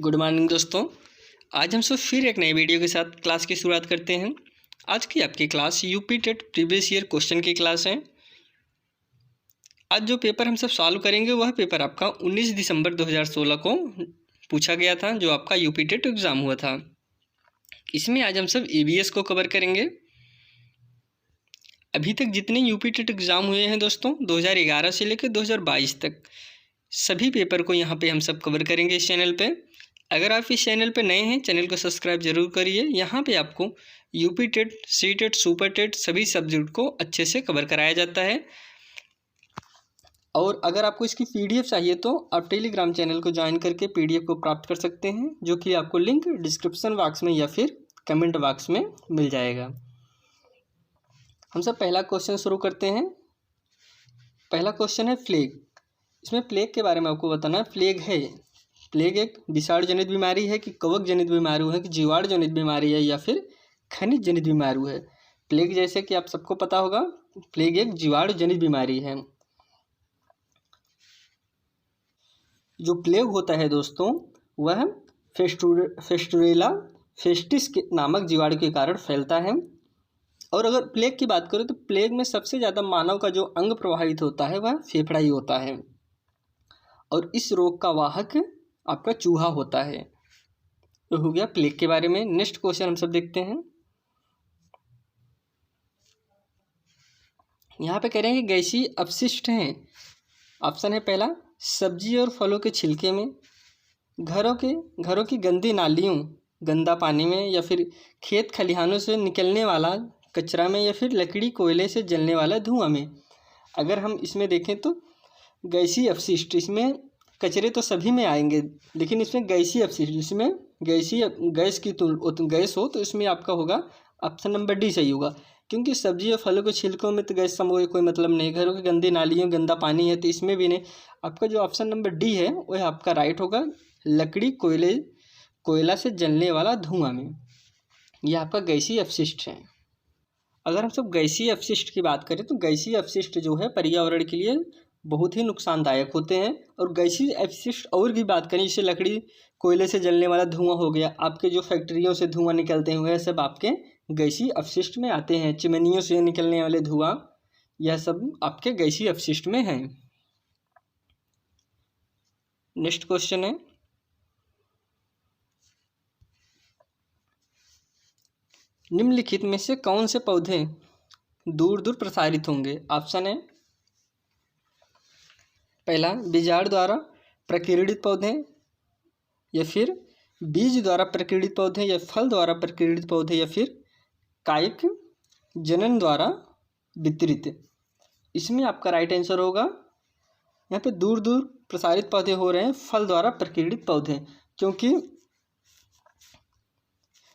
Good morning दोस्तों। आज हम सब फिर एक नई वीडियो के साथ क्लास की शुरुआत करते हैं। आज की आपकी class UP TET previous year question की क्लास है। आज जो पेपर हम सब सॉल्व करेंगे वह पेपर आपका 19 दिसंबर 2016 को पूछा गया था, जो आपका यूपी टेट एग्ज़ाम हुआ था। इसमें आज हम सब ईवीएस को कवर करेंगे। अभी तक जितने यूपी टेट एग्ज़ाम हुए हैं दोस्तों 2011 से लेकर 2022 तक, सभी पेपर को यहाँ पे हम सब कवर करेंगे इस चैनल पे। अगर आप इस चैनल पे नए हैं, चैनल को सब्सक्राइब जरूर करिए। यहाँ पे आपको UP TET, C TET, super TET सभी सब्जेक्ट को अच्छे से कवर कराया जाता है। और अगर आपको इसकी पीडीएफ चाहिए तो आप टेलीग्राम चैनल को ज्वाइन करके पीडीएफ को प्राप्त कर सकते हैं, जो कि आपको लिंक डिस्क्रिप्शन बॉक्स में या फिर कमेंट बॉक्स में मिल जाएगा। हम सब पहला क्वेश्चन शुरू करते हैं। पहला क्वेश्चन है प्लेग। इसमें प्लेग के बारे में आपको बताना है। प्लेग एक विषाणु जनित बीमारी है कि कवक जनित बीमारी है कि जीवाणु जनित बीमारी है या फिर खनिज जनित बीमारी है। प्लेग जैसे कि आप सबको पता होगा, प्लेग एक जीवाणु जनित बीमारी है। जो प्लेग होता है दोस्तों वह फेस्टुरेला फेस्टिस के नामक जीवाणु के कारण फैलता है। और अगर प्लेग की बात करें तो प्लेग में सबसे ज़्यादा मानव का जो अंग प्रभावित होता है वह फेफड़ा ही होता है। और इस रोग का वाहक आपका चूहा होता है। तो हो गया प्लेग के बारे में। नेक्स्ट क्वेश्चन हम सब देखते हैं। यहाँ पे कह रहे हैं कि गैसीय अपशिष्ट हैं। ऑप्शन है पहला, सब्जी और फलों के छिलके में, घरों की गंदी नालियों, गंदा पानी में, या फिर खेत खलिहानों से निकलने वाला कचरा में, या फिर लकड़ी कोयले से जलने वाला धुआं में। अगर हम इसमें देखें तो गैसीय अपशिष्ट, इसमें कचरे तो सभी में आएंगे, लेकिन इसमें गैसीय अपशिष्ट, जिसमें गैस हो तो इसमें आपका होगा ऑप्शन नंबर डी सही होगा। क्योंकि सब्जी और फलों के छिलकों में तो गैस समूह कोई मतलब नहीं, घरों की गंदी नालियों गंदा पानी है तो इसमें भी नहीं। आपका जो ऑप्शन नंबर डी है वह आपका राइट होगा, लकड़ी कोयला से जलने वाला धुआं में। यह आपका गैसीय अपशिष्ट है। अगर हम सब गैसीय अपशिष्ट की बात करें तो गैसीय अपशिष्ट जो है पर्यावरण के लिए बहुत ही नुकसानदायक होते हैं। और गैसीय अपशिष्ट और भी बात करें, जैसे लकड़ी कोयले से जलने वाला धुआं हो गया, आपके जो फैक्ट्रियों से धुआं निकलते हैं वह सब आपके गैसीय अपशिष्ट में आते हैं। चिमनियों से निकलने वाले धुआं, यह सब आपके गैसीय अपशिष्ट में हैं। नेक्स्ट क्वेश्चन है, निम्नलिखित में से कौन से पौधे दूर दूर प्रसारित होंगे। ऑप्शन है पहला, बीजाणु द्वारा प्रकीर्णित पौधे, या फिर बीज द्वारा प्रकीर्णित पौधे, या फल द्वारा प्रकीर्णित पौधे, या फिर कायिक जनन द्वारा वितरित। इसमें आपका राइट आंसर होगा, यहाँ पे दूर दूर प्रसारित पौधे हो रहे हैं फल द्वारा प्रकीर्णित पौधे, क्योंकि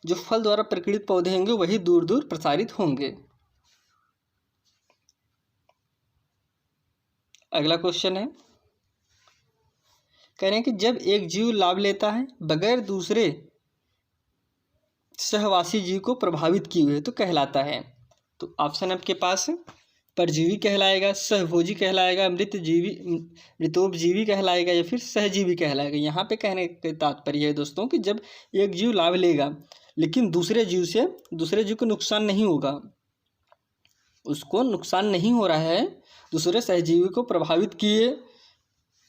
जो फल द्वारा प्रकीर्णित पौधे होंगे वही दूर दूर प्रसारित होंगे। अगला क्वेश्चन है, कह रहे हैं कि जब एक जीव लाभ लेता है बगैर दूसरे सहवासी जीव को प्रभावित किए हुए तो कहलाता है। तो ऑप्शन आपके पास परजीवी कहलाएगा, सहभोजी कहलाएगा, मृतोपजीवी कहलाएगा, या फिर सहजीवी कहलाएगा। यहाँ पे कहने का तात्पर्य है दोस्तों कि जब एक जीव लाभ लेगा लेकिन दूसरे जीव को नुकसान नहीं होगा, उसको नुकसान नहीं हो रहा है, दूसरे सहजीवी को प्रभावित किए,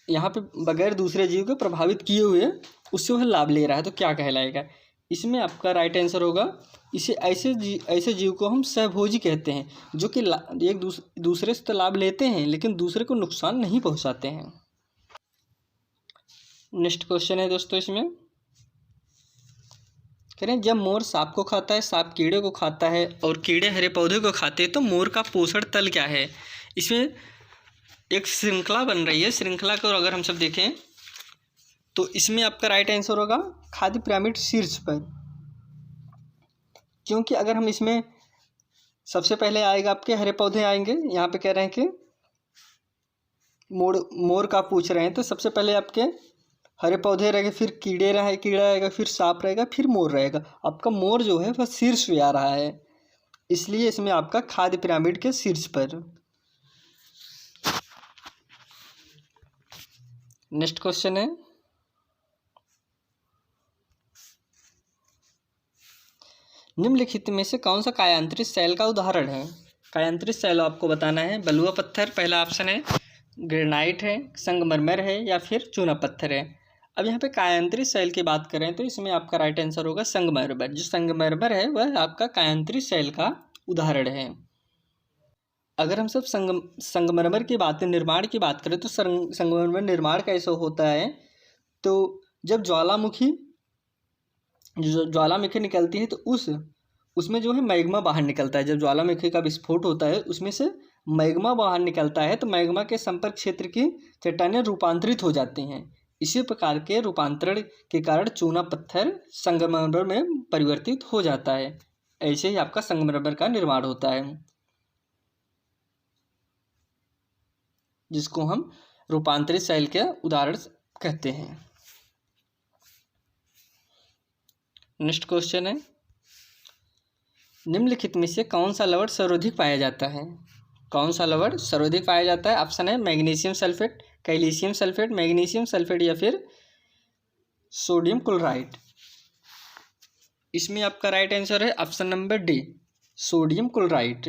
यहाँ पे बगैर दूसरे जीव को प्रभावित किए हुए उससे वह लाभ ले रहा है, तो क्या कहलाएगा। इसमें आपका राइट आंसर होगा, इसे ऐसे जीव को हम सहभोजी कहते हैं, जो कि एक दूसरे से तो लाभ लेते हैं लेकिन दूसरे को नुकसान नहीं पहुँचाते हैं। नेक्स्ट क्वेश्चन है दोस्तों, इसमें कह रहे हैं जब मोर सांप को खाता है, सांप कीड़े को खाता है और कीड़े हरे पौधे को खाते हैं, तो मोर का पोषण तल क्या है। इसमें एक श्रृंखला बन रही है। श्रृंखला को अगर हम सब देखें तो इसमें आपका राइट आंसर होगा खाद्य पिरामिड शीर्ष पर। क्योंकि अगर हम इसमें सबसे पहले आएगा आपके हरे पौधे आएंगे, यहाँ पे कह रहे हैं कि मोर का पूछ रहे हैं, तो सबसे पहले आपके हरे पौधे रहेंगे, फिर कीड़ा आएगा, फिर सांप रहेगा, फिर मोर रहेगा। आपका मोर जो है वह शीर्ष पे आ रहा है, इसलिए इसमें आपका खाद्य पिरामिड के शीर्ष पर। नेक्स्ट क्वेश्चन है, निम्नलिखित में से कौन सा कायांतरित शैल का उदाहरण है? कायांतरित शैल आपको बताना है। बलुआ पत्थर पहला ऑप्शन है, ग्रेनाइट है, संगमरमर है या फिर चूना पत्थर है। अब यहाँ पे कायांतरित शैल की बात करें तो इसमें आपका राइट आंसर होगा संगमरमर। जो संगमरमर है वह आपका कायांतरित शैल का उदाहरण है। अगर हम सब संगमरमर की बात निर्माण की बात करें तो संगमरमर निर्माण कैसे होता है? तो जब ज्वालामुखी निकलती है तो उसमें जो है मैग्मा बाहर निकलता है। जब ज्वालामुखी का विस्फोट होता है उसमें से मैग्मा बाहर निकलता है तो मैग्मा के संपर्क क्षेत्र की चट्टानें रूपांतरित हो जाती हैं। इसी प्रकार के रूपांतरण के कारण चूना पत्थर संगमरमर में परिवर्तित हो जाता है। ऐसे ही आपका संगमरमर का निर्माण होता है, जिसको हम रूपांतरित शैल के उदाहरण कहते हैं। नेक्स्ट क्वेश्चन है, निम्नलिखित में से कौन सा लवण सर्वाधिक पाया जाता है? कौन सा लवण सर्वाधिक पाया जाता है? ऑप्शन है magnesium sulphate, calcium sulphate, magnesium sulphate या फिर सोडियम क्लोराइड। इसमें आपका राइट आंसर है option number D, sodium chloride.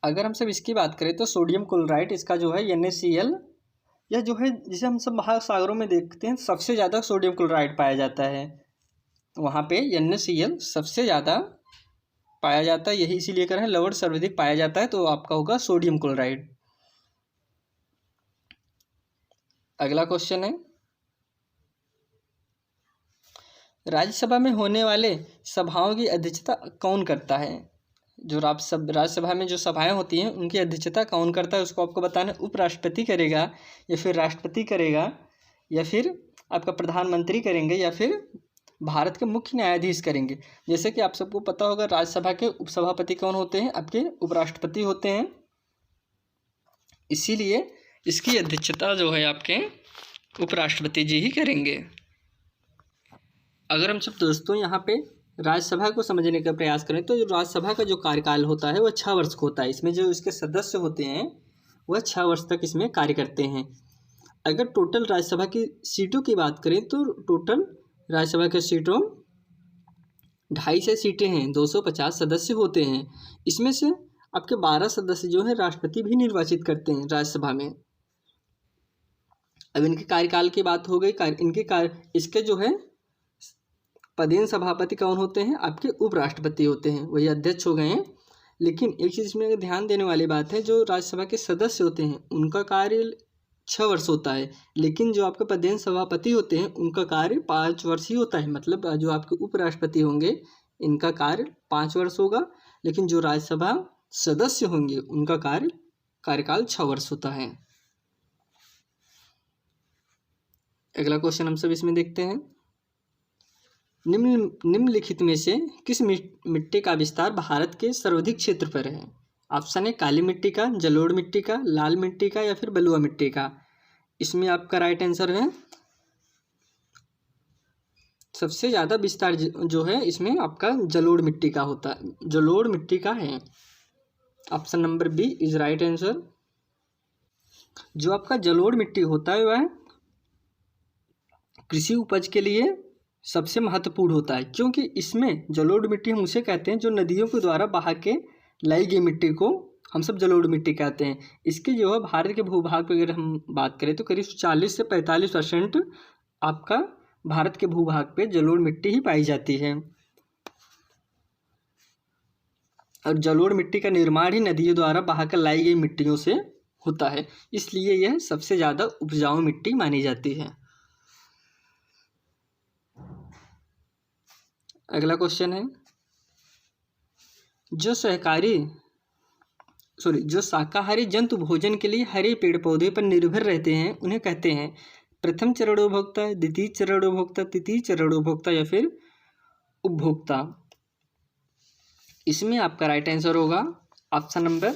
अगर हम सब इसकी बात करें तो सोडियम क्लोराइड इसका जो है NaCl, यह जो है जिसे हम सब महासागरों में देखते हैं सबसे ज़्यादा सोडियम क्लोराइड पाया जाता है। वहाँ पे NaCl सबसे ज़्यादा पाया जाता है, यही इसीलिए कर लवण सर्वाधिक पाया जाता है, तो आपका होगा सोडियम क्लोराइड। अगला क्वेश्चन है, राज्यसभा में होने वाले सभाओं की अध्यक्षता कौन करता है? जो राज्यसभा में जो सभाएं होती हैं उनकी अध्यक्षता कौन करता है उसको आपको बताना है। उपराष्ट्रपति करेगा या फिर राष्ट्रपति करेगा या फिर आपका प्रधानमंत्री करेंगे या फिर भारत के मुख्य न्यायाधीश करेंगे। जैसे कि आप सबको पता होगा राज्यसभा के उपसभापति कौन होते हैं? आपके उपराष्ट्रपति होते हैं। इसीलिए इसकी अध्यक्षता जो है आपके उपराष्ट्रपति जी ही करेंगे। अगर हम सब दोस्तों यहाँ पे राज्यसभा को समझने का प्रयास करें तो जो राज्यसभा का जो कार्यकाल होता है वह 6 वर्ष का होता है। इसमें जो इसके सदस्य होते हैं वह 6 वर्ष तक इसमें कार्य करते हैं। अगर टोटल राज्यसभा की सीटों की बात करें तो टोटल राज्यसभा की सीटों 250 सीटें हैं, 250 सदस्य होते हैं। इसमें से आपके 12 सदस्य जो है राष्ट्रपति भी निर्वाचित करते हैं राज्यसभा में। अब इनके कार्यकाल की बात हो गई। इसके जो है पदेन सभापति कौन होते हैं? आपके उपराष्ट्रपति होते हैं, वही अध्यक्ष हो गए हैं। लेकिन एक चीज़ में ध्यान देने वाली बात है, जो राज्यसभा के सदस्य होते हैं उनका कार्य 6 वर्ष होता है, लेकिन जो आपके पदेन सभापति होते हैं उनका कार्य 5 वर्ष ही होता है। मतलब जो आपके उपराष्ट्रपति होंगे इनका कार्य 5 वर्ष होगा, लेकिन जो राज्यसभा सदस्य होंगे उनका कार्यकाल 6 वर्ष होता है। अगला क्वेश्चन हम सब इसमें देखते हैं, निम्नलिखित में से किस मिट्टी का विस्तार भारत के सर्वाधिक क्षेत्र पर है? ऑप्शन है काली मिट्टी का, जलोढ़ मिट्टी का, लाल मिट्टी का या फिर बलुआ मिट्टी का। इसमें आपका राइट आंसर है सबसे ज़्यादा विस्तार जो है इसमें आपका जलोढ़ मिट्टी का होता है, जलोढ़ मिट्टी का है। Option number B is right answer. जो आपका जलोढ़ मिट्टी होता है वह कृषि उपज के लिए सबसे महत्वपूर्ण होता है, क्योंकि इसमें जलोढ़ मिट्टी हम उसे कहते हैं जो नदियों के द्वारा बहा के लाई गई मिट्टी को हम सब जलोढ़ मिट्टी कहते हैं। इसके जो है भारत के भूभाग पर अगर हम बात करें तो करीब 40 से 45% आपका भारत के भूभाग पे जलोढ़ मिट्टी ही पाई जाती है। और जलोढ़ मिट्टी का निर्माण ही नदियों द्वारा बहाकर लाई गई मिट्टियों से होता है, इसलिए यह सबसे ज़्यादा उपजाऊ मिट्टी मानी जाती है। अगला क्वेश्चन है, जो शाकाहारी जंतु भोजन के लिए हरे पेड़ पौधे पर निर्भर रहते हैं उन्हें कहते हैं प्रथम चरण उपभोक्ता, द्वितीय चरण उपभोक्ता, तृतीय चरण उपभोक्ता या फिर उपभोक्ता। इसमें आपका राइट आंसर होगा ऑप्शन नंबर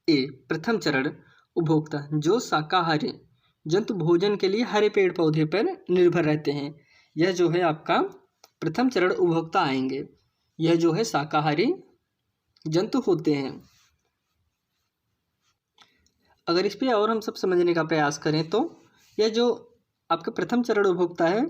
ए, प्रथम चरण उपभोक्ता। जो शाकाहारी जंतु भोजन के लिए हरे पेड़ पौधे पर निर्भर रहते हैं, यह जो है आपका प्रथम चरण उपभोक्ता आएंगे। यह जो है शाकाहारी जंतु होते हैं। अगर इस पे और हम सब समझने का प्रयास करें तो यह जो आपका प्रथम चरण उपभोक्ता है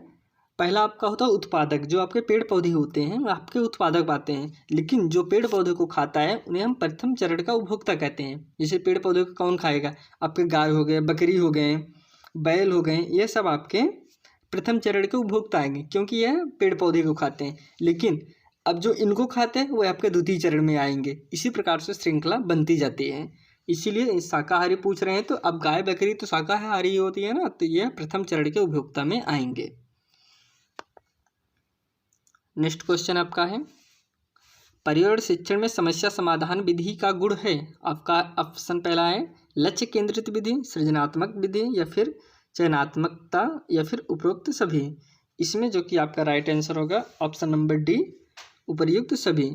पहला आपका होता है उत्पादक, जो आपके पेड़ पौधे होते हैं वो आपके उत्पादक आते हैं, लेकिन जो पेड़ पौधे को खाता है उन्हें हम प्रथम चरण का उपभोक्ता कहते हैं। जैसे पेड़ पौधे को कौन खाएगा, आपके गाय हो गए, बकरी हो गए, बैल हो गए, ये सब आपके प्रथम चरण के उपभोक्ता आएंगे, क्योंकि यह पेड़ पौधे को खाते हैं। लेकिन अब जो इनको खाते हैं वो आपके द्वितीय चरण में आएंगे। इसी प्रकार से श्रृंखला बनती जाती है। इसीलिए शाकाहारी पूछ रहे हैं तो अब गाय बकरी तो शाकाहारी होती है ना, तो यह प्रथम चरण के उपभोक्ता में आएंगे। नेक्स्ट क्वेश्चन आपका है, पर्यावरण शिक्षण में समस्या समाधान विधि का गुण है। आपका ऑप्शन पहला है लक्ष्य केंद्रित विधि, सृजनात्मक विधि, या फिर चयनात्मकता, या फिर उपरोक्त सभी। इसमें जो कि आपका राइट आंसर होगा ऑप्शन नंबर डी, उपयुक्त सभी।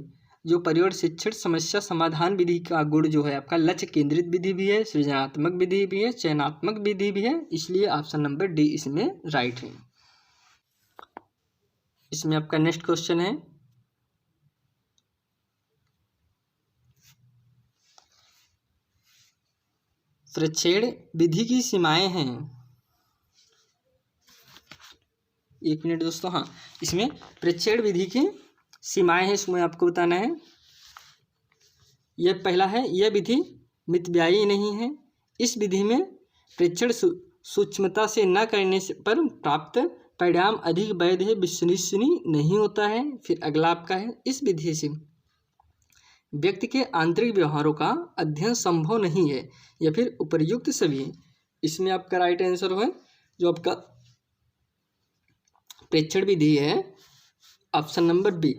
जो पर्यावरण शिक्षण समस्या समाधान विधि का गुण जो है आपका लक्ष्य केंद्रित विधि भी है, सृजनात्मक विधि भी है, चयनात्मक विधि भी है, इसलिए ऑप्शन नंबर डी इसमें राइट है। इसमें आपका नेक्स्ट क्वेश्चन है, प्रक्षेपण विधि की सीमाएं हैं। एक मिनट दोस्तों, हाँ, इसमें प्रक्षेपण विधि की सीमाएं हैं, इसमें आपको बताना है। यह पहला है, यह विधि मितव्ययी नहीं है। इस विधि में प्रेक्षण सूक्ष्मता से न करने पर प्राप्त परिणाम अधिक वैध है, विश्वसनीय नहीं होता है। फिर अगला आपका है, इस विधि से व्यक्ति के आंतरिक व्यवहारों का अध्ययन संभव नहीं है, या फिर उपर्युक्त सभी। इसमें आपका राइट आंसर है जो आपका प्रेक्षण विधि है, ऑप्शन नंबर बी।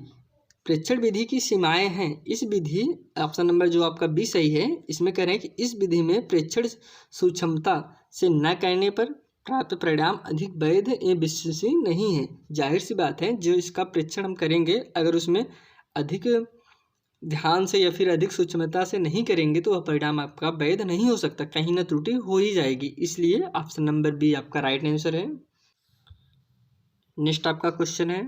प्रेक्षण विधि की सीमाएं हैं। इस विधि, ऑप्शन नंबर जो आपका बी सही है। इसमें कह रहे हैं कि इस विधि में प्रेक्षण सूक्ष्मता से न करने पर प्राप्त परिणाम अधिक वैध या विश्वसनीय नहीं है। जाहिर सी बात है, जो इसका प्रेक्षण हम करेंगे अगर उसमें अधिक ध्यान से या फिर अधिक सूक्ष्मता से नहीं करेंगे तो वह परिणाम आपका वैध नहीं हो सकता, कहीं ना त्रुटि हो ही जाएगी। इसलिए ऑप्शन नंबर बी आपका राइट आंसर है। नेक्स्ट आपका क्वेश्चन है,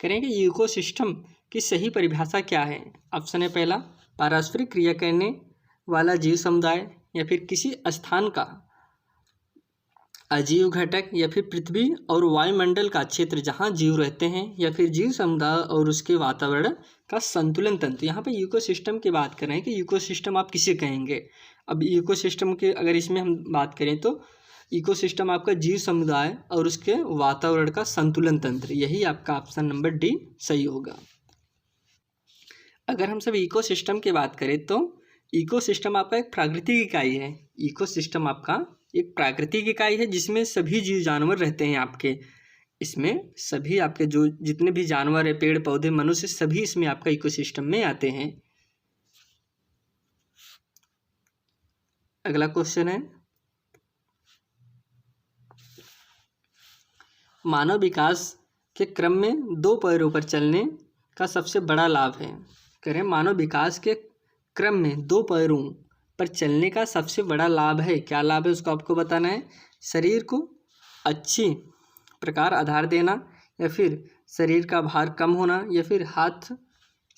करेंगे इकोसिस्टम की सही परिभाषा क्या है। ऑप्शन है पहला, पारस्परिक क्रिया करने वाला जीव समुदाय, या फिर किसी स्थान का अजीव घटक, या फिर पृथ्वी और वायुमंडल का क्षेत्र जहाँ जीव रहते हैं, या फिर जीव समुदाय और उसके वातावरण का संतुलन तंत्र। यहाँ पे इकोसिस्टम की बात कर रहे हैं कि इकोसिस्टम आप किसे कहेंगे। अब इकोसिस्टम के अगर इसमें हम बात करें तो इकोसिस्टम आपका जीव समुदाय और उसके वातावरण का संतुलन तंत्र, यही आपका ऑप्शन नंबर डी सही होगा। अगर हम सब इकोसिस्टम की बात करें तो इकोसिस्टम आपका एक प्राकृतिक इकाई है। इकोसिस्टम आपका एक प्राकृतिक इकाई है जिसमें सभी जीव जानवर रहते हैं आपके। इसमें सभी आपके जो जितने भी जानवर है, पेड़ पौधे, मनुष्य, सभी इसमें आपका इकोसिस्टम में आते हैं। अगला क्वेश्चन है, मानव विकास के क्रम में दो पैरों पर चलने का सबसे बड़ा लाभ है। कह रहे हैं मानव विकास के क्रम में दो पैरों पर चलने का सबसे बड़ा लाभ है। क्या लाभ है उसको आपको बताना है। शरीर को अच्छी प्रकार आधार देना, या फिर शरीर का भार कम होना, या फिर हाथ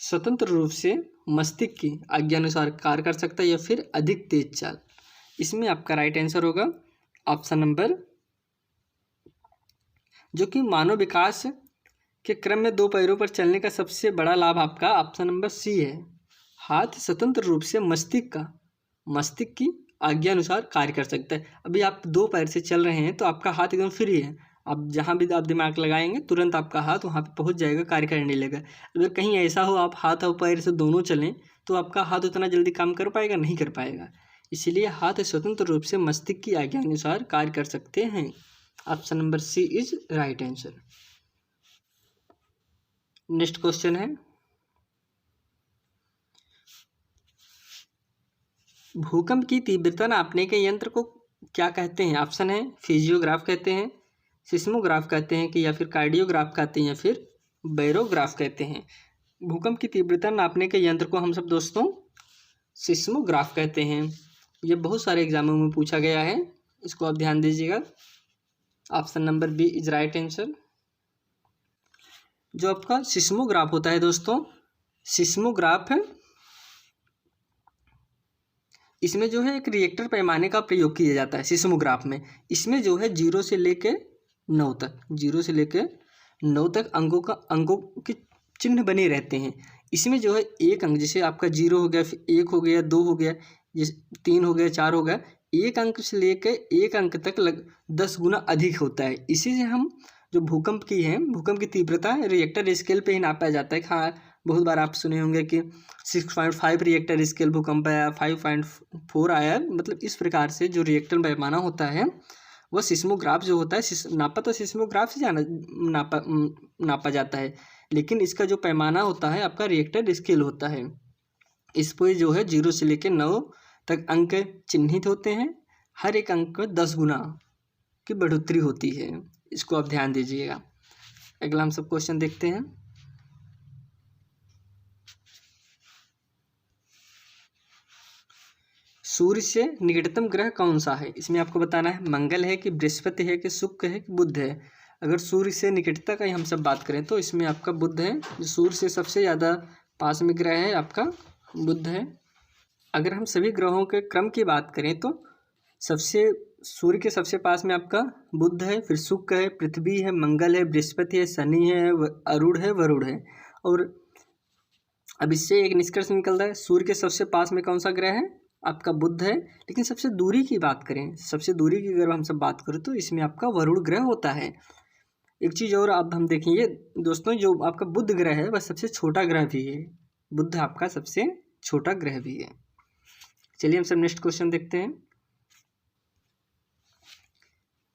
स्वतंत्र रूप से मस्तिष्क की आज्ञानुसार कार्य कर सकता है, या फिर अधिक तेज चाल। इसमें आपका राइट आंसर होगा ऑप्शन नंबर, जो कि मानव विकास के क्रम में दो पैरों पर चलने का सबसे बड़ा लाभ आपका ऑप्शन नंबर सी है। हाथ स्वतंत्र रूप से मस्तिष्क की आज्ञा अनुसार कार्य कर सकता है। अभी आप दो पैर से चल रहे हैं तो आपका हाथ एकदम फ्री है, आप जहाँ भी आप दिमाग लगाएंगे तुरंत आपका हाथ वहाँ पे पहुँच जाएगा, कार्य करने लगेगा। अगर कहीं ऐसा हो आप हाथ और पैर से दोनों चलें तो आपका हाथ उतना जल्दी काम कर पाएगा, नहीं कर पाएगा। इसीलिए हाथ स्वतंत्र रूप से मस्तिष्क की आज्ञा अनुसार कार्य कर सकते हैं। Option number C is right answer. Next question है, भूकंप की तीव्रता नापने के यंत्र को क्या कहते हैं। ऑप्शन है फिजियोग्राफ कहते हैं, सिस्मोग्राफ कहते हैं कि, या फिर कार्डियोग्राफ कहते हैं, या फिर बैरोग्राफ कहते हैं। भूकंप की तीव्रता नापने के यंत्र को हम सब दोस्तों सिस्मोग्राफ कहते हैं। ये बहुत सारे एग्जामों में पूछा गया है, इसको आप ध्यान दीजिएगा। Option number B is right answer. जो आपका सिस्मोग्राफ होता है दोस्तों, सिस्मोग्राफ इसमें जो है एक रिएक्टर पैमाने का प्रयोग किया जाता है सिस्मोग्राफ में। इसमें जो है 0 से लेके 9 तक, 0 से लेके 9 तक अंकों के चिन्ह बने रहते हैं। इसमें जो है एक अंक, जैसे आपका 0 हो गया, फिर 1 हो गया, 2 हो गया, जैसे 3 हो गया, 4 हो गया, एक अंक से लेकर एक अंक तक 10 गुना अधिक होता है। इसी से हम जो भूकंप की तीव्रता रिएक्टर स्केल पे ही नापा जाता है। हाँ, बहुत बार आप सुने होंगे कि 6.5 रिएक्टर स्केल भूकंप आया, 5.4 आया। मतलब इस प्रकार से जो रिएक्टर पैमाना होता है वह सिस्मोग्राफ जो होता है, नापा तो सिस्मोग्राफ से नापा जाता है, लेकिन इसका जो पैमाना होता है आपका रिएक्टर स्केल होता है। इस पर जो है 0 से लेकर 9 तक अंक चिन्हित होते हैं। हर एक अंक 10 गुना की बढ़ोतरी होती है, इसको आप ध्यान दीजिएगा। अगला हम सब क्वेश्चन देखते हैं। सूर्य से निकटतम ग्रह कौन सा है? इसमें आपको बताना है मंगल है कि बृहस्पति है कि शुक्र है कि बुध है। अगर सूर्य से निकटता का ही हम सब बात करें तो इसमें आपका बुध है, जो सूर्य से सबसे ज़्यादा पास में ग्रह है आपका बुध है। अगर हम सभी ग्रहों के क्रम की बात करें तो सूर्य के सबसे पास में आपका बुध है, फिर शुक्र है, पृथ्वी है, मंगल है, बृहस्पति है, शनि है, अरुण है, वरुण है। और अब इससे एक निष्कर्ष निकलता है, सूर्य के सबसे पास में कौन सा ग्रह है? आपका बुध है। लेकिन सबसे दूरी की बात करें, सबसे दूरी की अगर हम सब बात करें तो इसमें आपका वरुण ग्रह होता है। एक चीज़ और अब हम देखेंगे दोस्तों, जो आपका बुध ग्रह है वह सबसे छोटा ग्रह भी है। बुध आपका सबसे छोटा ग्रह भी है। चलिए हम सब नेक्स्ट क्वेश्चन देखते हैं।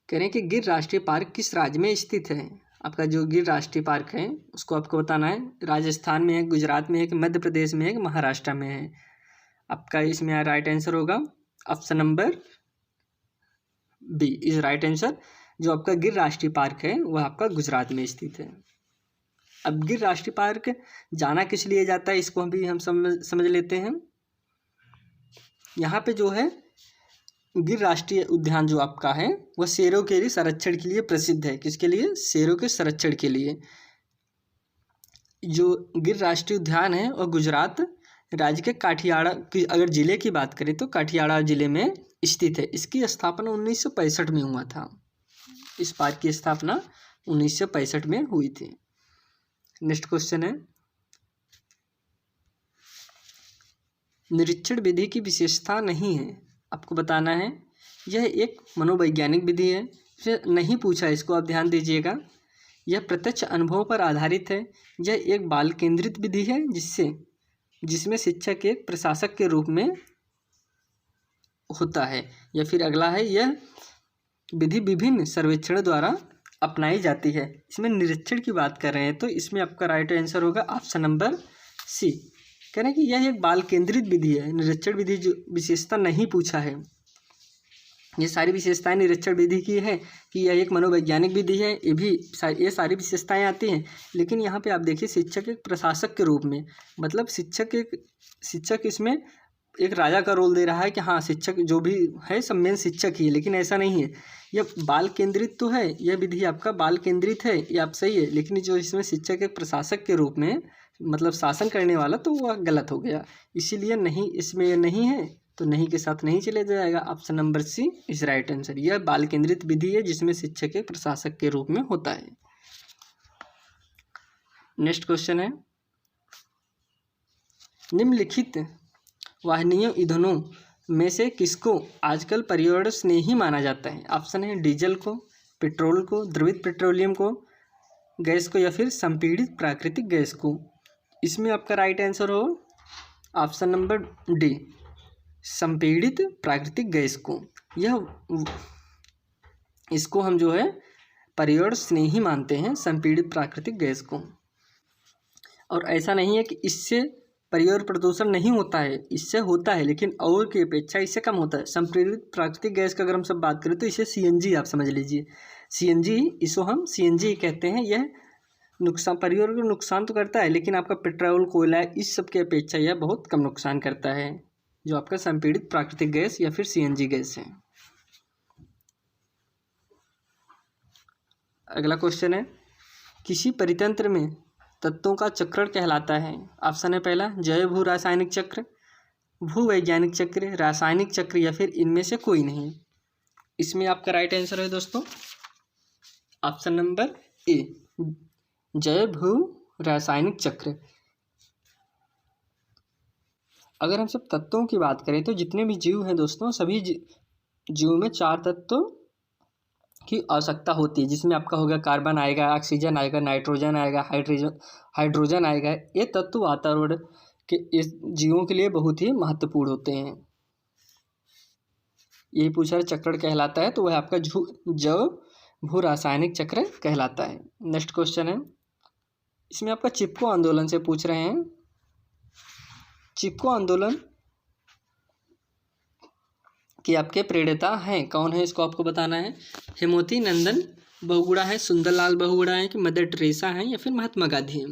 कह रहे हैं कि गिर राष्ट्रीय पार्क किस राज्य में स्थित है? आपका जो गिर राष्ट्रीय पार्क है उसको आपको बताना है, राजस्थान में है, गुजरात में है कि मध्य प्रदेश में है कि महाराष्ट्र में है। आपका इसमें राइट आंसर होगा option number B is right answer. जो आपका गिर राष्ट्रीय पार्क है वह आपका गुजरात में स्थित है। अब गिर राष्ट्रीय पार्क जाना किस लिए जाता है इसको भी हम समझ लेते हैं। यहाँ पे जो है गिर राष्ट्रीय उद्यान जो आपका है वह शेरों के लिए संरक्षण के लिए प्रसिद्ध है। किसके लिए? शेरों के संरक्षण के लिए। जो गिर राष्ट्रीय उद्यान है और गुजरात राज्य के काठियावाड़ की अगर ज़िले की बात करें तो काठियावाड़ ज़िले में स्थित है। इसकी स्थापना 1965 में हुआ था। इस पार्क की स्थापना 1965 में हुई थी। नेक्स्ट क्वेश्चन है, निरीक्षण विधि की विशेषता नहीं है, आपको बताना है। यह एक मनोवैज्ञानिक विधि है, फिर नहीं पूछा, इसको आप ध्यान दीजिएगा। यह प्रत्यक्ष अनुभव पर आधारित है। यह एक बाल केंद्रित विधि है जिसमें शिक्षक एक प्रशासक के रूप में होता है। या फिर अगला है, यह विधि विभिन्न सर्वेक्षण द्वारा अपनाई जाती है। इसमें निरीक्षण की बात कर रहे हैं तो इसमें आपका राइट आंसर होगा ऑप्शन नंबर सी। कह रहे हैं कि यह एक बाल केंद्रित विधि है। निरीक्षण विधि जो विशेषता नहीं पूछा है, ये सारी विशेषताएं निरीक्षण विधि की है कि यह एक मनोवैज्ञानिक विधि है, ये सारी विशेषताएं आती हैं। लेकिन यहाँ पे आप देखिए शिक्षक एक प्रशासक के रूप में, मतलब शिक्षक इसमें एक राजा का रोल दे रहा है कि हाँ शिक्षक जो भी है सब मेन शिक्षक ही है, लेकिन ऐसा नहीं है। यह बाल केंद्रित तो है, यह विधि आपका बाल केंद्रित है, ये आप सही है, लेकिन जो इसमें शिक्षक एक प्रशासक के रूप में मतलब शासन करने वाला, तो वह गलत हो गया। इसीलिए नहीं, इसमें यह नहीं है तो नहीं के साथ नहीं चले जाएगा। Option number C is right answer. यह बाल केंद्रित विधि है जिसमें शिक्षक एक प्रशासक के रूप में होता है। नेक्स्ट क्वेश्चन है, निम्नलिखित वाहनीय ईंधनों में से किसको आजकल पर्यावरण स्नेही माना जाता है? ऑप्शन है डीजल को, पेट्रोल को, द्रवित पेट्रोलियम को, गैस को, या फिर संपीड़ित प्राकृतिक गैस को। इसमें आपका राइट आंसर हो ऑप्शन नंबर डी, संपीड़ित प्राकृतिक गैस को। इसको हम जो है पर्यावरण स्नेही मानते हैं, संपीड़ित प्राकृतिक गैस को। और ऐसा नहीं है कि इससे पर्यावरण प्रदूषण नहीं होता है, इससे होता है, लेकिन और की अपेक्षा इससे कम होता है। संपीड़ित प्राकृतिक गैस का अगर हम सब बात करें तो इसे सीएनजी आप समझ लीजिए। सीएनजी, इसको हम सीएनजी कहते हैं। यह पर्यावरण को नुकसान तो करता है, लेकिन आपका पेट्रोल, कोयला, इस सब की अपेक्षा यह बहुत कम नुकसान करता है, जो आपका संपीड़ित प्राकृतिक गैस या फिर सीएनजी गैस है। अगला क्वेश्चन है, किसी परितंत्र में तत्वों का चक्रण कहलाता है? ऑप्शन है पहला जैव भू रासायनिक चक्र, भूवैज्ञानिक चक्र, रासायनिक चक्र या फिर इनमें से कोई नहीं। इसमें आपका राइट आंसर है दोस्तों ऑप्शन नंबर ए, जैव भू रासायनिक चक्र। अगर हम सब तत्वों की बात करें तो जितने भी जीव हैं दोस्तों, सभी जीवों में 4 तत्वों की आवश्यकता होती है, जिसमें आपका होगा कार्बन आएगा, ऑक्सीजन आएगा, नाइट्रोजन आएगा, हाइड्रोजन आएगा। ये तत्व वातावरण के इस जीवों के लिए बहुत ही महत्वपूर्ण होते हैं। यही पूछा चक्र कहलाता है, तो वह आपका जैव भू रासायनिक चक्र कहलाता है। नेक्स्ट क्वेश्चन है, इसमें आपका चिपको आंदोलन से पूछ रहे हैं। चिपको आंदोलन कि आपके प्रेरणा हैं कौन है, इसको आपको बताना है। हेमवती नंदन बहुगुणा है, सुंदरलाल बहुगुणा है, कि मदर टेरेसा है या फिर महात्मा गांधी है।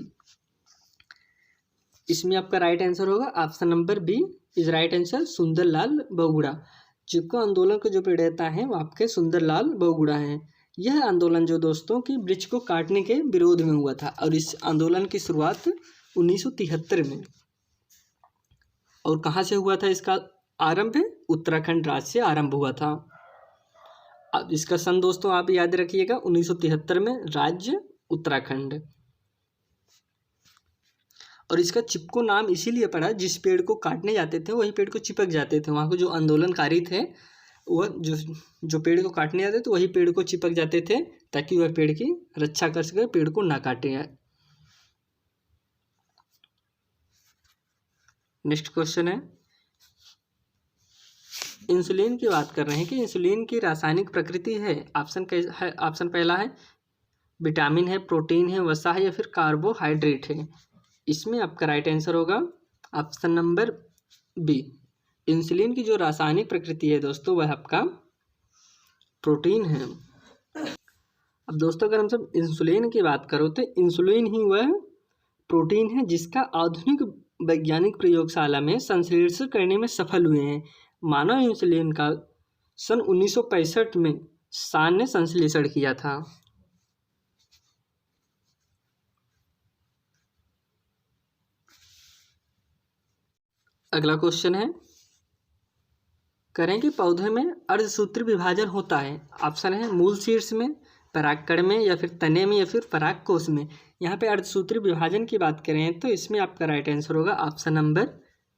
इसमें आपका राइट आंसर होगा option number B is right answer, Sunderlal Bahuguna. Chipko Andolan के जो प्रेरणा हैं वो आपके सुंदरलाल बहुगुणा हैं। यह आंदोलन जो दोस्तों की वृक्ष को काटने के विरोध में हुआ था, और इस आंदोलन की शुरुआत 1973 में, और कहाँ से हुआ था इसका आरंभ? उत्तराखंड राज्य से आरंभ हुआ था। अब इसका सन दोस्तों आप याद रखिएगा 1973 में, राज्य उत्तराखंड। और इसका चिपको नाम इसीलिए पड़ा, जिस पेड़ को काटने जाते थे वही पेड़ को चिपक जाते थे। वहाँ को जो आंदोलनकारी थे वह जो पेड़ को काटने जाते थे वही पेड़ को चिपक जाते थे, ताकि वह पेड़ की रक्षा कर सके, पेड़ को ना काटे। नेक्स्ट क्वेश्चन है, इंसुलिन की बात कर रहे हैं कि इंसुलिन की रासायनिक प्रकृति है। ऑप्शन पहला है विटामिन है, प्रोटीन है, वसा है या फिर कार्बोहाइड्रेट है। इसमें आपका राइट आंसर होगा ऑप्शन नंबर बी, इंसुलिन की जो रासायनिक प्रकृति है दोस्तों वह आपका प्रोटीन है। अब दोस्तों अगर हम सब इंसुलिन की बात करो तो इंसुलिन ही वह प्रोटीन है जिसका आधुनिक वैज्ञानिक प्रयोगशाला में संश्लेषण करने में सफल हुए हैं। मानव इंसुलिन का सन 1965 में सान ने संश्लेषण किया था। अगला क्वेश्चन है, करें कि पौधे में अर्धसूत्री विभाजन होता है। ऑप्शन है मूल शीर्ष में, परागकण में या फिर तने में या फिर परागकोश में। यहाँ पे अर्धसूत्री विभाजन की बात करें तो इसमें आपका राइट आंसर होगा ऑप्शन नंबर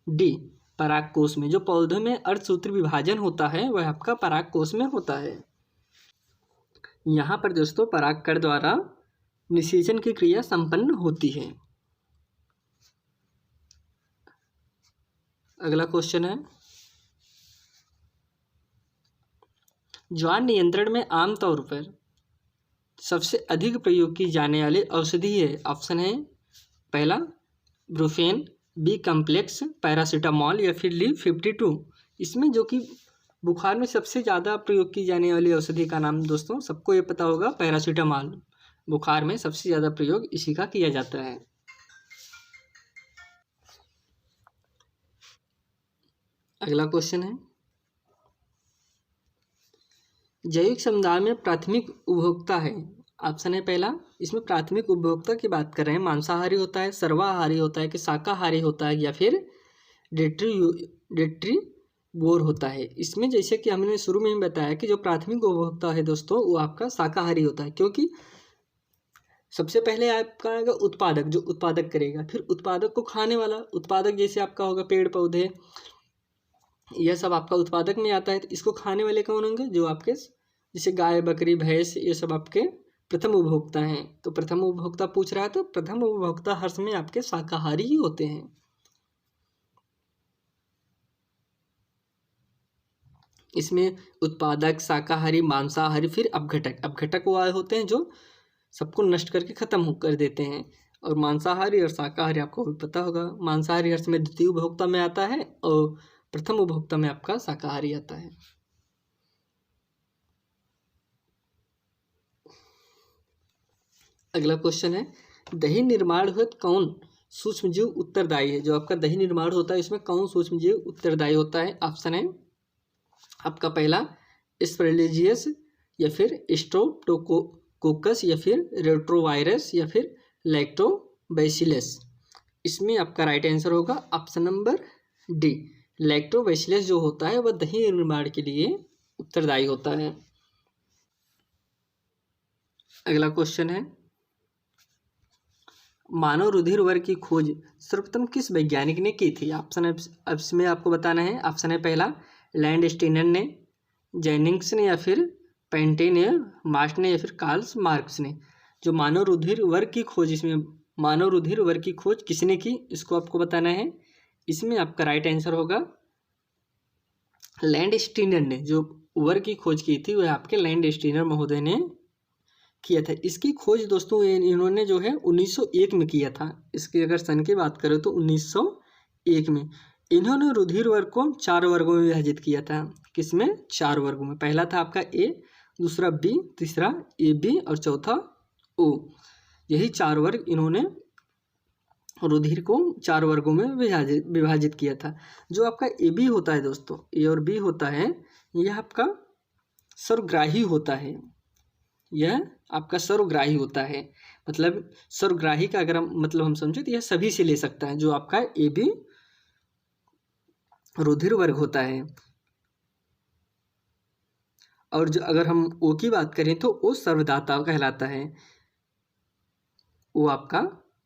डी, परागकोश में। जो पौधे में अर्धसूत्री विभाजन होता है वह आपका परागकोश में होता है। यहाँ पर दोस्तों परागकण द्वारा निषेचन की क्रिया संपन्न होती है। अगला क्वेश्चन है, ज्वार नियंत्रण में आमतौर पर सबसे अधिक प्रयोग की जाने वाली औषधि है। ऑप्शन है पहला ब्रूफेन, बी कम्प्लेक्स, पैरासीटामॉल या फिर ली-52। इसमें जो कि बुखार में सबसे ज़्यादा प्रयोग की जाने वाली औषधि का नाम दोस्तों सबको ये पता होगा, पैरासीटामॉल। बुखार में सबसे ज़्यादा प्रयोग इसी का किया जाता है। अगला क्वेश्चन है, जैविक समुदाय में प्राथमिक उपभोक्ता है। ऑप्शन है पहला, इसमें प्राथमिक उपभोक्ता की बात कर रहे हैं, मांसाहारी होता है, सर्वाहारी होता है कि शाकाहारी होता है या फिर डेट्रीवोर होता है। इसमें जैसे कि हमने शुरू में ही बताया कि जो प्राथमिक उपभोक्ता है दोस्तों वो आपका शाकाहारी होता है, क्योंकि सबसे पहले आपका आएगा उत्पादक, जो उत्पादक करेगा, फिर उत्पादक को खाने वाला। उत्पादक जैसे आपका होगा पेड़ पौधे, यह सब आपका उत्पादक में आता है। तो इसको खाने वाले कौन होंगे? जो आपके जैसे गाय, बकरी, भैंस, ये सब आपके प्रथम उपभोक्ता हैं। तो प्रथम उपभोक्ता पूछ रहा है तो प्रथम उपभोक्ता हर समय आपके शाकाहारी ही होते हैं। इसमें उत्पादक, शाकाहारी, मांसाहारी, फिर अपघटक। अपघटक वो आए होते हैं जो सबको नष्ट करके खत्म कर देते हैं। और मांसाहारी और शाकाहारी आपको भी पता होगा, मांसाहारी हर समय द्वितीय उपभोक्ता में आता है और प्रथम उपभोक्ता में आपका शाकाहारी आता है। अगला क्वेश्चन है, दही निर्माण हेतु कौन सूक्ष्मजीव उत्तरदायी है? जो आपका दही निर्माण होता है इसमें कौन सूक्ष्मजीव उत्तरदायी होता है? ऑप्शन है आपका पहला स्पेरेलिजियस या फिर स्ट्रेप्टोकोकस या फिर रेट्रोवायरस या फिर लैक्टोबैसिलस। इसमें आपका राइट आंसर होगा ऑप्शन नंबर डी, लैक्टोबैसिलस जो होता है वह दही निर्माण के लिए उत्तरदायी होता है। अगला क्वेश्चन है, मानव रुधिर वर्ग की खोज सर्वप्रथम किस वैज्ञानिक ने की थी? ऑप्शन अब इसमें आपको बताना है। ऑप्शन है पहला लैंडस्टीनर ने, जेनिंग्स ने, या फिर पेंटे ने, मार्श ने, या फिर कार्ल मार्क्स ने। जो मानव रुधिर वर्ग की खोज, इसमें मानव रुधिर वर्ग की खोज किसने की, इसको आपको बताना है। इसमें आपका राइट आंसर होगा लैंडस्टीनर ने। जो वर्ग की खोज की थी वह आपके लैंडस्टीनर महोदय ने किया था। इसकी खोज दोस्तों इन्होंने जो है 1901 में किया था। इसकी अगर सन की बात करें तो 1901 में इन्होंने रुधिर वर्ग को 4 वर्गों में विभाजित किया था। किसमें? 4 वर्गों में। पहला था आपका ए, दूसरा बी, तीसरा ए बी और चौथा ओ। यही 4 वर्ग इन्होंने रुधिर को 4 वर्गों में विभाजित किया था। जो आपका ए बी होता है दोस्तों, ए और बी होता है, यह आपका सर्वग्राही होता है। यह आपका सर्वग्राही होता है। मतलब सर्वग्राही का अगर हम समझे तो यह सभी से ले सकता है। जो आपका ए बी रुधिर वर्ग होता है। और जो अगर हम ओ की बात करें तो ओ सर्वदाता कहलाता है। वो आपका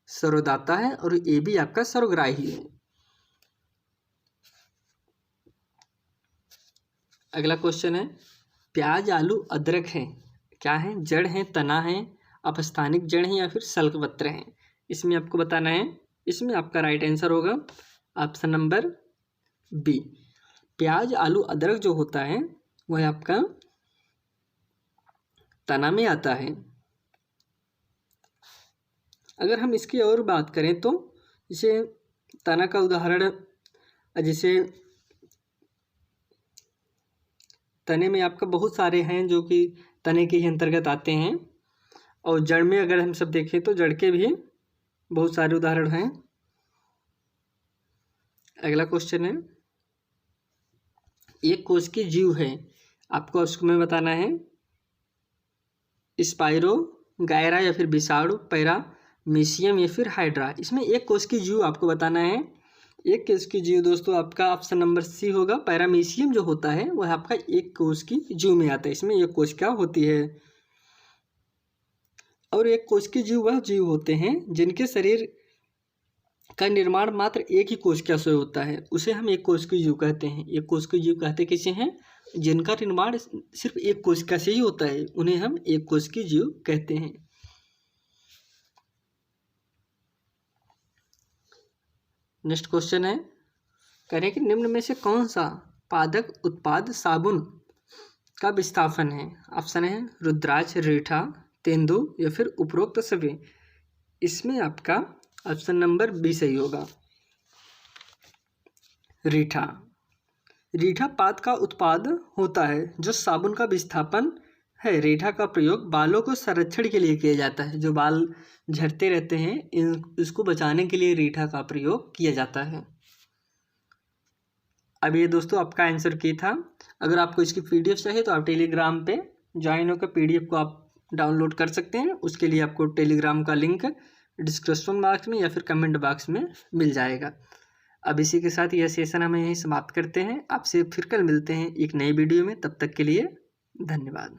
सर्वदाता है और ए बी आपका सर्वग्राही है। अगला क्वेश्चन है, प्याज, आलू, अदरक है क्या है? जड़ है, तना है, अपस्थानिक जड़ है, या फिर सल्कपत्र है? इसमें आपको बताना है। इसमें आपका राइट आंसर होगा ऑप्शन नंबर बी। प्याज, आलू, अदरक जो होता है वह आपका तना में आता है। अगर हम इसकी और बात करें तो जैसे तना का उदाहरण, जैसे तने में आपका बहुत सारे हैं जो कि तने के ही अंतर्गत आते हैं। और जड़ में अगर हम सब देखें तो जड़ के भी बहुत सारे उदाहरण हैं। अगला क्वेश्चन है, एक कोश की जीव है, आपको उसमें बताना है। स्पाइरो, गायरा, या फिर विषाणु, पैरामीशियम, या फिर हाइड्रा। इसमें एक कोश की जीव आपको बताना है। एक कोश की जीव दोस्तों आपका ऑप्शन नंबर सी होगा। पैरामीशियम जो होता है वह आपका एक कोश की जीव में आता है। इसमें एक कोशिका होती है। और एक कोश की जीव वह जीव होते हैं जिनके शरीर का निर्माण मात्र एक ही कोशिका से होता है, उसे हम एक कोश की जीव कहते हैं। एक कोश की जीव कहते किसे हैं? जिनका निर्माण सिर्फ एक कोशिका से ही होता है, उन्हें हम एक कोश की जीव कहते हैं। नेक्स्ट क्वेश्चन है, करें कि निम्न में से कौन सा पादक उत्पाद साबुन का विस्थापन है? ऑप्शन है रुद्राक्ष, रीठा, तेंदु, या फिर उपरोक्त सभी। इसमें आपका ऑप्शन नंबर बी सही होगा, रीठा। रीठा पाद का उत्पाद होता है जो साबुन का विस्थापन है। रीठा का प्रयोग बालों को संरक्षण के लिए किया जाता है। जो बाल झड़ते रहते हैं इसको बचाने के लिए रीठा का प्रयोग किया जाता है। अब ये दोस्तों आपका आंसर की था। अगर आपको इसकी पीडीएफ चाहिए तो आप टेलीग्राम पे ज्वाइन होकर पीडीएफ को आप डाउनलोड कर सकते हैं। उसके लिए आपको टेलीग्राम का लिंक डिस्क्रिप्शन बॉक्स में या फिर कमेंट बॉक्स में मिल जाएगा। अब इसी के साथ यह सेशन हम यहीं समाप्त करते हैं। आपसे फिर कल मिलते हैं एक नई वीडियो में। तब तक के लिए धन्यवाद।